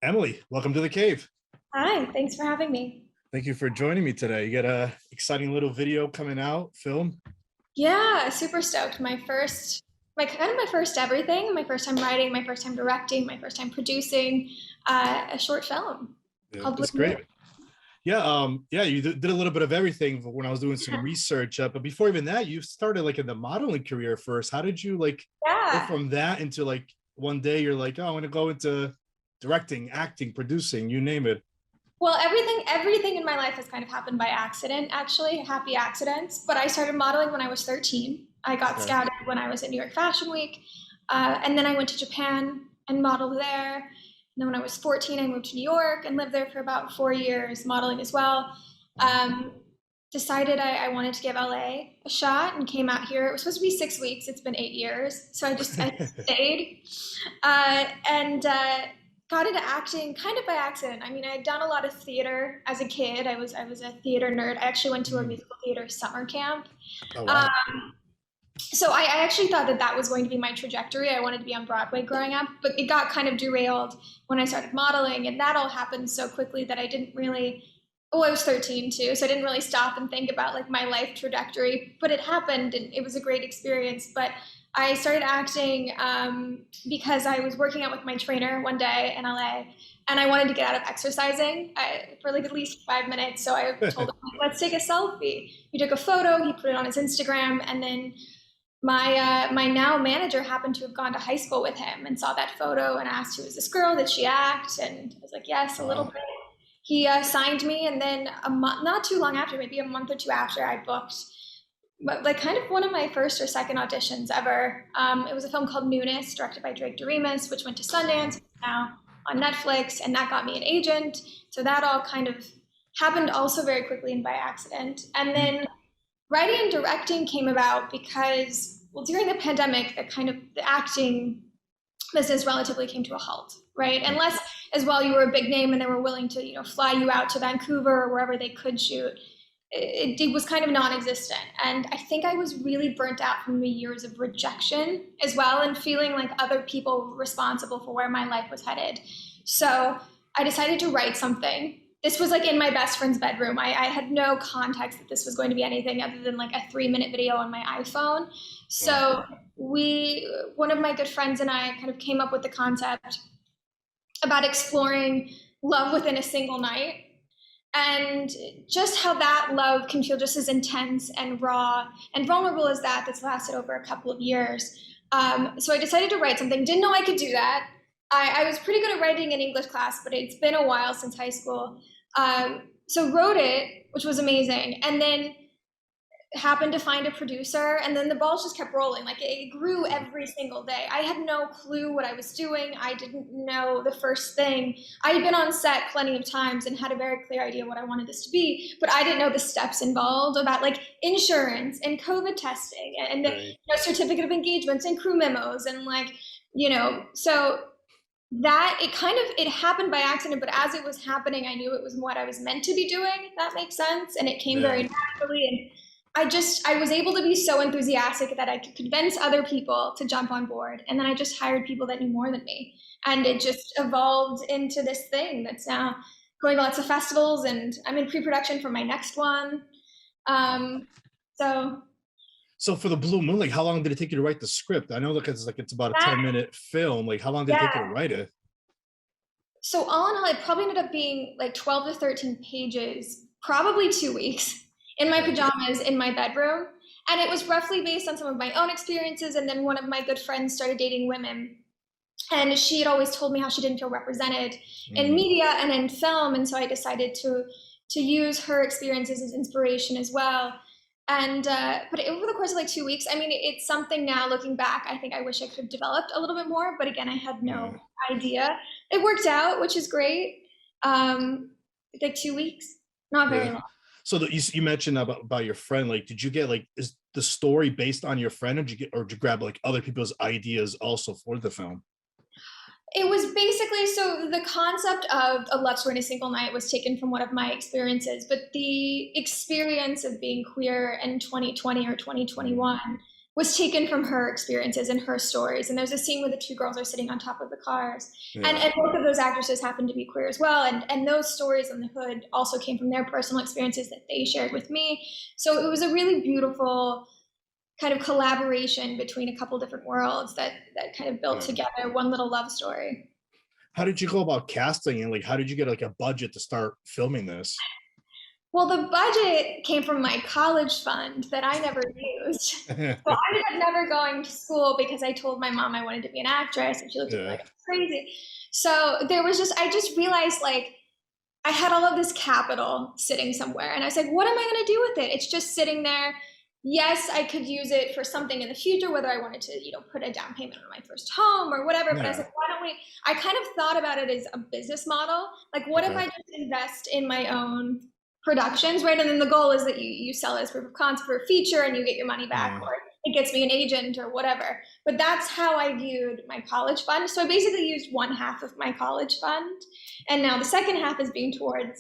Emily, welcome to the cave. Hi, thanks for having me. Thank you for joining me today. You got a exciting little video coming out, film. Yeah, super stoked. My first everything, my first time writing, my first time directing, my first time producing a short film Yeah, called Blue that's Moon. great. Yeah, you did a little bit of everything when I was doing some research. But before even that, you started like in the modeling career first. How did you like go Yeah. from that into like one day you're like, oh, I want to go into directing, acting, producing, you name it. Well, everything in my life has kind of happened by accident, actually, happy accidents. But I started modeling when I was 13. I got Okay. scouted when I was at New York Fashion Week, and then I went to Japan and modeled there. And then when I was 14, I moved to New York and lived there for about 4 years, modeling as well. Wow. Um, Decided I wanted to give LA a shot and came out here. It was supposed to be 6 weeks. It's been 8 years, so I stayed and got into acting kind of by accident. I mean, I had done a lot of theater as a kid. I was a theater nerd. I actually went to a Mm. musical theater summer camp. Oh Um, wow. so I actually thought that was going to be my trajectory. I wanted to be on Broadway growing up, but it got kind of derailed when I started modeling, and that all happened so quickly that I didn't really. Oh, I was 13 too, so I didn't really stop and think about like my life trajectory. But it happened, and it was a great experience. But I started acting because I was working out with my trainer one day in LA, and I wanted to get out of exercising for like at least 5 minutes. So I told him, "Let's take a selfie." He took a photo, he put it on his Instagram, and then my now manager happened to have gone to high school with him and saw that photo and asked, "Who is this girl? Did she act?" And I was like, "Yes, a little Wow. bit." He signed me, and then a month, not too long after, maybe a month or two after, I booked like kind of one of my first or second auditions ever. It was a film called Newness, directed by Drake Doremus, which went to Sundance, now on Netflix, and that got me an agent. So that all kind of happened also very quickly and by accident. And then writing and directing came about because, well, during the pandemic, the acting business relatively came to a halt, right? Unless, as well, you were a big name and they were willing to, fly you out to Vancouver or wherever they could shoot. It was kind of non-existent, and I think I was really burnt out from the years of rejection as well, and feeling like other people were responsible for where my life was headed. So I decided to write something. This was like in my best friend's bedroom. I had no context that this was going to be anything other than like a 3-minute video on my iPhone. Wow. So one of my good friends and I kind of came up with the concept about exploring love within a single night, and just how that love can feel just as intense and raw and vulnerable as that's lasted over a couple of years. So I decided to write something. Didn't know I could do that. I was pretty good at writing in English class, but it's been a while since high school. So wrote it, which was amazing, and then happened to find a producer, and then the balls just kept rolling. Like, it grew every single day. I had no clue what I was doing. I didn't know the first thing. I had been on set plenty of times and had a very clear idea what I wanted this to be, but I didn't know the steps involved about like insurance and COVID testing and Right. certificate of engagements and crew memos and so that it happened by accident, but as it was happening, I knew it was what I was meant to be doing, if that makes sense, and it came very Yeah. naturally. And I was able to be so enthusiastic that I could convince other people to jump on board. And then I just hired people that knew more than me. And it just evolved into this thing that's now going to lots of festivals, and I'm in pre-production for my next one. So So for the Blue Moon, like how long did it take you to write the script? I know it's about a that, 10-minute film. Like how long did it take you to yeah. write it? So all in all, it probably ended up being like 12 to 13 pages, probably 2 weeks in my Okay. pajamas in my bedroom. And it was roughly based on some of my own experiences. And then one of my good friends started dating women. And she had always told me how she didn't feel represented in Mm. media and in film. And so I decided to use her experiences as inspiration as well. And but over the course of like 2 weeks, I mean, it's something now looking back, I think I wish I could have developed a little bit more. But again, I had no Yeah. idea. It worked out, which is great. Like 2 weeks, not very Yeah. long. So you mentioned about your friend. Like, did you get like is the story based on your friend, or did you grab like other people's ideas also for the film? It was basically, so the concept of a love story in a single night was taken from one of my experiences, but the experience of being queer in 2020 or Mm. 2021 was taken from her experiences and her stories. And there's a scene where the two girls are sitting on top of the cars. Yeah. And both of those actresses happen to be queer as well. And those stories in the hood also came from their personal experiences that they shared with me. So it was a really beautiful kind of collaboration between a couple different worlds that kind of built together one little love story. How did you go about casting, and like how did you get like a budget to start filming this? Well, the budget came from my college fund that I never used. So I ended up never going to school because I told my mom I wanted to be an actress, and she looked at me like I was crazy. So I just realized like I had all of this capital sitting somewhere, and I was like, what am I going to do with it? It's just sitting there. Yes, I could use it for something in the future, whether I wanted to, put a down payment on my first home or whatever. But I was like, why don't we? I kind of thought about it as a business model. Like, what if I just invest in my own productions, right? And then the goal is that you sell it as proof of concept for a feature and you get your money back, or it gets me an agent or whatever. But that's how I viewed my college fund. So I basically used one half of my college fund, and now the second half is being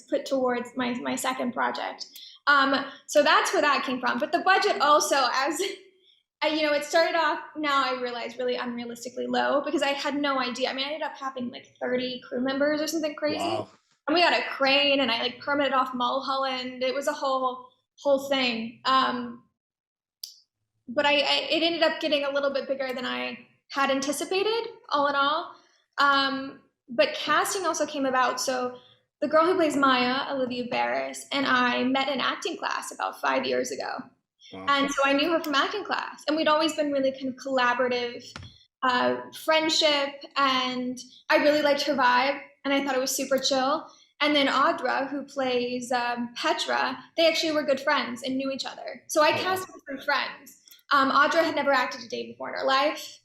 put towards my second project. So that's where that came from. But the budget also, as it started off, now I realize, really unrealistically low, because I had no idea. I mean, I ended up having like 30 crew members or something crazy. Wow. And we got a crane, and I like permitted off Mulholland. It was a whole thing. But it ended up getting a little bit bigger than I had anticipated, all in all. But casting also came about. So the girl who plays Maya, Olivia Barris, and I met in acting class about 5 years ago. Wow. And so I knew her from acting class, and we'd always been really kind of collaborative friendship, and I really liked her vibe, and I thought it was super chill. And then Audra, who plays Petra, they actually were good friends and knew each other. So I cast them through friends. Audra had never acted a day before in her life,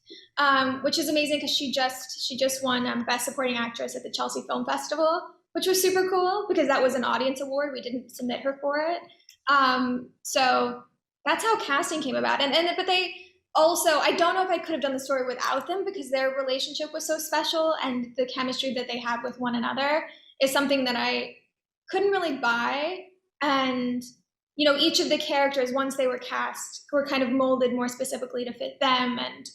which is amazing because she just won Best Supporting Actress at the Chelsea Film Festival, which was super cool because that was an audience award. We didn't submit her for it. So that's how casting came about. But they also, I don't know if I could have done the story without them, because their relationship was so special, and the chemistry that they had with one another is something that I couldn't really buy. And each of the characters, once they were cast, were kind of molded more specifically to fit them, and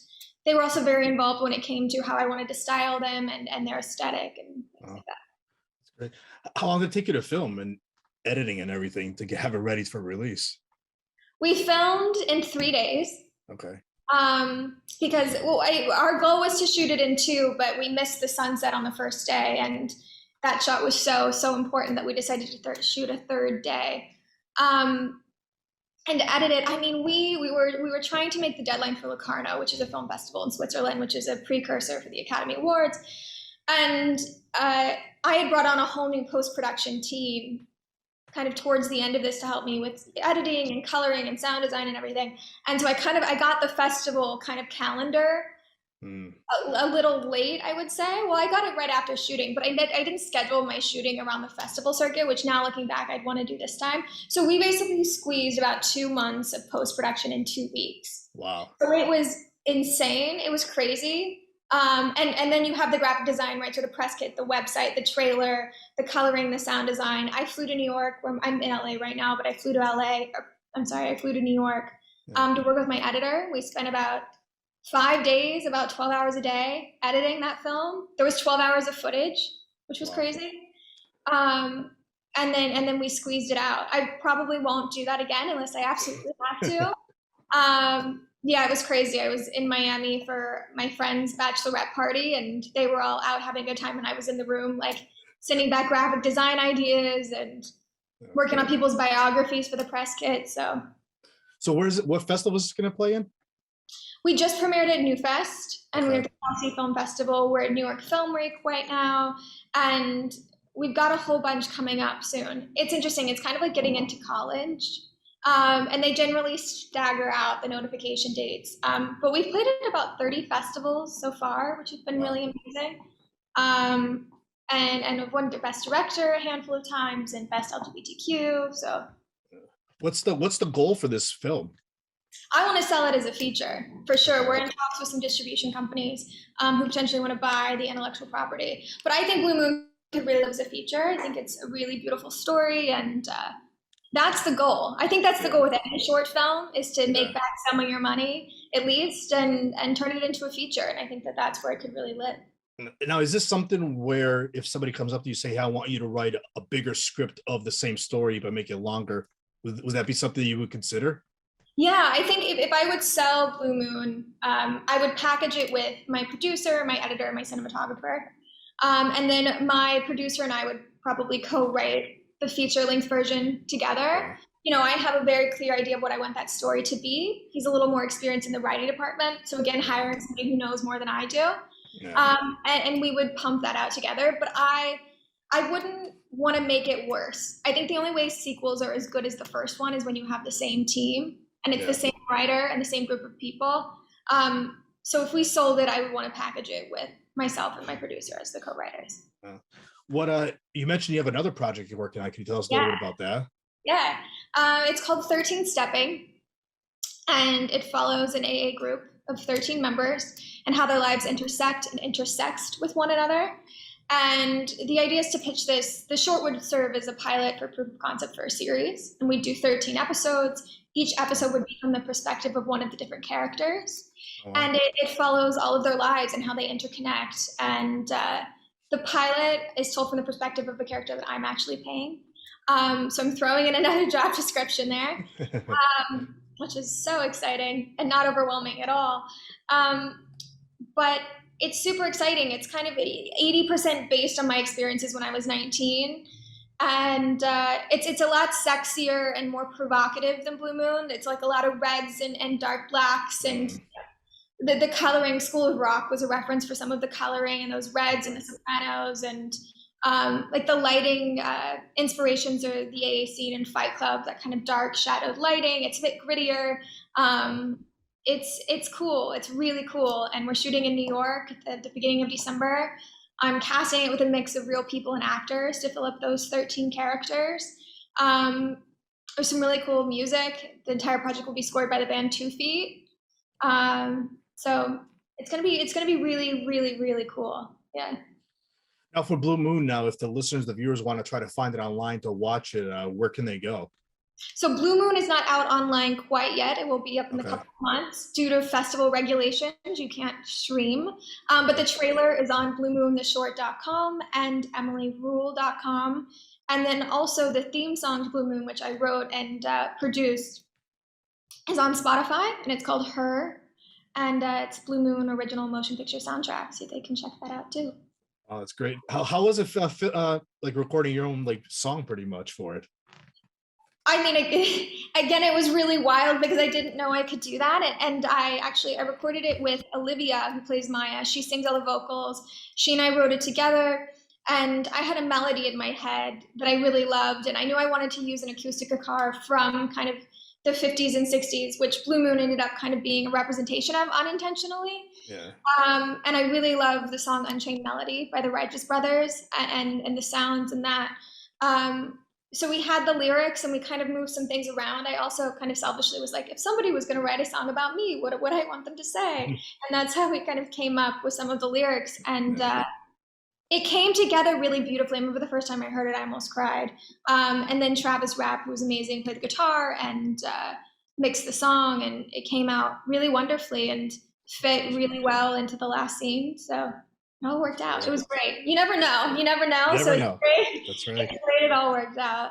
they were also very involved when it came to how I wanted to style them and their aesthetic and things like that. That's great. How long did it take you to film and editing and everything to have it ready for release? We filmed in 3 days. Okay. Because our goal was to shoot it in 2, but we missed the sunset on the first day, and that shot was so important that we decided to shoot a third day. And edit it. I mean, we were trying to make the deadline for Locarno, which is a film festival in Switzerland, which is a precursor for the Academy Awards. And I had brought on a whole new post-production team kind of towards the end of this to help me with editing and coloring and sound design and everything. And so I got the festival kind of calendar a little late, I would say. Well, I got it right after shooting, but I didn't schedule my shooting around the festival circuit, which now looking back, I'd want to do this time. So we basically squeezed about 2 months of post-production in 2 weeks. Wow. So it was insane. It was crazy. And then you have the graphic design, right? So the press kit, the website, the trailer, the coloring, the sound design. I flew to New York, where I'm in LA right now, but I flew to I flew to New York to work with my editor. We spent about 5 days, about 12 hours a day editing that film. There was 12 hours of footage, which was crazy. And then we squeezed it out. I probably won't do that again unless I absolutely have to. Yeah, it was crazy. I was in Miami for my friend's bachelorette party, and they were all out having a good time, and I was in the room like sending back graphic design ideas and working on people's biographies for the press kit. So what festival is this going to play in? We just premiered at New Fest, and we're at the Chelsea Film Festival. We're at New York Film Week right now, and we've got a whole bunch coming up soon. It's interesting. It's kind of like getting into college. And they generally stagger out the notification dates. But we've played at about 30 festivals so far, which has been really amazing. And I've won Best Director a handful of times and Best LGBTQ. So what's the goal for this film? I want to sell it as a feature, for sure. We're in talks with some distribution companies who potentially want to buy the intellectual property. But I think Blue Moon could really live as a feature. I think it's a really beautiful story, and That's the goal. I think that's the Yeah, goal with any short film is to yeah. make back some of your money at least and turn it into a feature. And I think that that's where it could really live. Now, is this something where if somebody comes up to you, say, hey, I want you to write a bigger script of the same story but make it longer, would that be something you would consider? Yeah, I think if I would sell Blue Moon, I would package it with my producer, my editor, my cinematographer. And then my producer and I would probably co-write the feature-length version together. Yeah, You know, I have a very clear idea of what I want that story to be. He's a little more experienced in the writing department. So again, yeah, hiring somebody who knows more than I do. yeah, And we would pump that out together. But I wouldn't want to make it worse. I think the only way sequels are as good as the first one is when you have the same team and it's the yeah. same writer and the same group of people. So if we sold it, I would want to package it with myself and my producer as the co-writers. Uh, what you mentioned you have another project you're working on. Can you tell us a little Yeah, bit about that? yeah. It's called 13 Stepping, and it follows an AA group of 13 members and how their lives intersect and intersext with one another. And the idea is to pitch this. The short would serve as a pilot for proof of concept for a series, and we'd do 13 episodes. Each episode would be from the perspective of one of the different characters, Oh, wow. and it follows all of their lives and how they interconnect. And the pilot is told from the perspective of a character that I'm actually paying. So I'm throwing in another job description there, which is so exciting and not overwhelming at all. Um, but it's super exciting. It's kind of 80% based on my experiences when I was 19. And it's a lot sexier and more provocative than Blue Moon. It's like a lot of reds and dark blacks, and Mm, the coloring. School of Rock was a reference for some of the coloring and those reds and the okay. Sopranos, and like the lighting inspirations are the AA scene in Fight Club, that kind of dark shadowed lighting. It's a bit grittier. Um, it's cool. It's really cool, and we're shooting in New York at the beginning of December. I'm casting it with a mix of real people and actors to fill up those 13 characters. Um, there's some really cool music. The entire project will be scored by the band 2 Feet. So it's gonna be really, really, really cool. Yeah. Now for Blue Moon, now if the listeners, the viewers want to try to find it online to watch it, where can they go? So Blue Moon is not out online quite yet. It will be up in a Okay. couple of months due to festival regulations. You can't stream, but the Okay. trailer is on BlueMoonTheShort.com and EmilyRuhl.com, and then also the theme song to Blue Moon, which I wrote and produced, is on Spotify, and it's called Her, and it's Blue Moon original motion picture soundtrack, so they can check that out too. Oh, that's great. How was it like recording your own like song pretty much for it? I mean, again, it was really wild because I didn't know I could do that, and I recorded it with Olivia, who plays Maya. She sings all the vocals. She and I wrote it together, and I had a melody in my head that I really loved, and I knew I wanted to use an acoustic guitar from kind of the 50s and 60s, which Blue Moon ended up kind of being a representation of unintentionally. Yeah. And I really love the song Unchained Melody by the Righteous Brothers, and the sounds and that. Um, so we had the lyrics and we kind of moved some things around. I also kind of selfishly was like, if somebody was going to write a song about me, what would I want them to say? And that's how we kind of came up with some of the lyrics. And Yeah. it came together really beautifully. I remember the first time I heard it, I almost cried. And then Travis Rapp, who was amazing, played the guitar and mixed the song, and it came out really wonderfully and fit really well into the last scene. So it all worked out. It Great. was great. You never know. You never know. You So never it's know. great. That's It's right. great. It all worked out.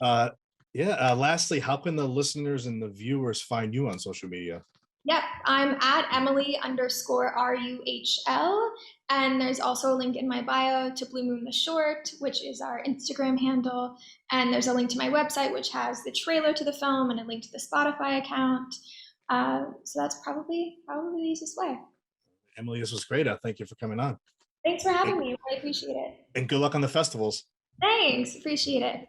Uh, yeah. Lastly, how can the listeners and the viewers find you on social media? Yep, I'm at Emily_RUHL. And there's also a link in my bio to Blue Moon the Short, which is our Instagram handle. And there's a link to my website, which has the trailer to the film and a link to the Spotify account. So that's probably the easiest way. Emily, this was great. Thank you for coming on. Thanks for And, having me. I really appreciate it. and good luck on the festivals. Thanks. Appreciate it.